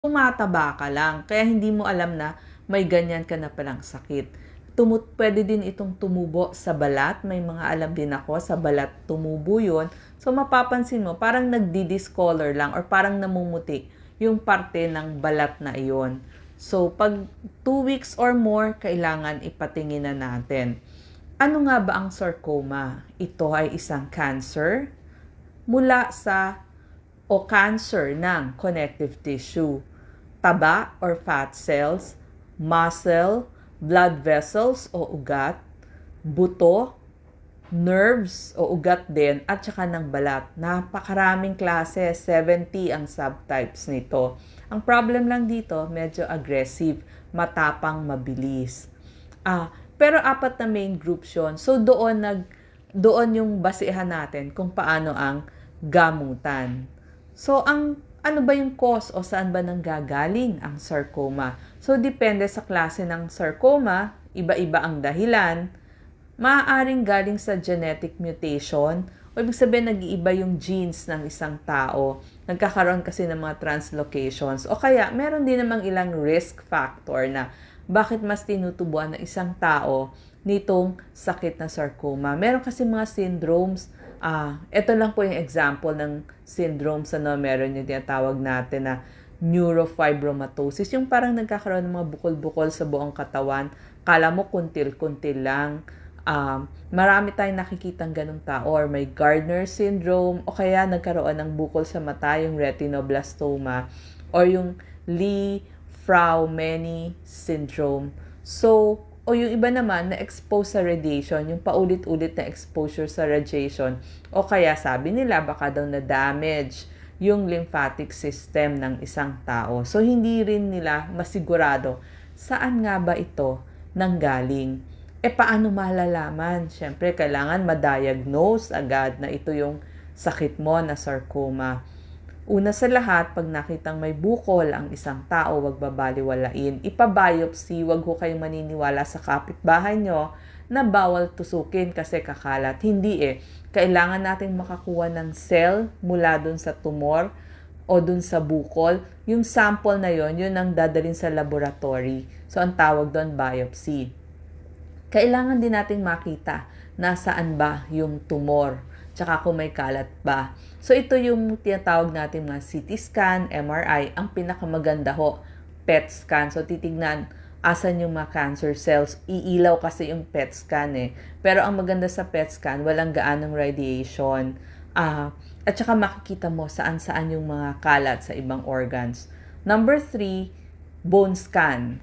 tumataba ka lang. Kaya hindi mo alam na may ganyan ka na palang sakit. Pwede din itong tumubo sa balat. May mga alam din ako, sa balat tumubo yun. So mapapansin mo, parang nagdi-discolor lang or parang namumuti yung parte ng balat na iyon. So pag 2 weeks or more, kailangan ipatingin na natin. Ano nga ba ang sarcoma? Ito ay isang cancer mula sa o cancer ng connective tissue, taba or fat cells, muscle, blood vessels o ugat, buto, nerves o ugat din, at saka ng balat. Napakaraming klase, 70 ang subtypes nito. Ang problem lang dito, medyo aggressive, matapang, mabilis. Pero 4 na main groups yun. So doon yung basehan natin kung paano ang gamutan. So, ano ba yung cause o saan ba nanggagaling ang sarcoma? So, depende sa klase ng sarcoma, iba-iba ang dahilan. Maaaring galing sa genetic mutation, o ibig sabihin nag-iiba yung genes ng isang tao. Nagkakaroon kasi ng mga translocations. O kaya, meron din namang ilang risk factor na bakit mas tinutubuan ng isang tao nitong sakit na sarcoma. Meron kasi mga syndromes. Ito lang po yung example ng syndromes na meron yung tinatawag natin na neurofibromatosis. Yung parang nagkakaroon ng mga bukol-bukol sa buong katawan. Kala mo kuntil-kuntil lang. Marami tayong nakikitang ganung tao, or may Gardner syndrome, o kaya nagkaroon ng bukol sa mata, yung retinoblastoma, or yung Li-Fraumeni syndrome. So, o yung iba naman na expose sa radiation, yung paulit-ulit na exposure sa radiation, o kaya sabi nila baka daw na damage yung lymphatic system ng isang tao. So, hindi rin nila masigurado saan nga ba ito nanggaling. Paano malalaman? Siyempre, kailangan ma-diagnose agad na ito yung sakit mo na sarcoma. Una sa lahat, pag nakitang may bukol ang isang tao, wag babaliwalain. Ipa-biopsy, wag ho kayong maniniwala sa kapitbahay nyo na bawal tusukin kasi kakalat. Hindi Kailangan nating makakuha ng cell mula dun sa tumor o dun sa bukol. Yung sample na yon, yun ang dadalhin sa laboratory. So, ang tawag doon biopsy. Kailangan din nating makita nasaan ba yung tumor, tsaka kung may kalat ba. So, ito yung tinatawag natin mga CT scan, MRI, ang pinakamaganda ho, PET scan. So, titignan asan yung mga cancer cells. Iilaw kasi yung PET scan Pero ang maganda sa PET scan, walang gaanong radiation. At saka makikita mo saan-saan yung mga kalat sa ibang organs. Number 3, bone scan.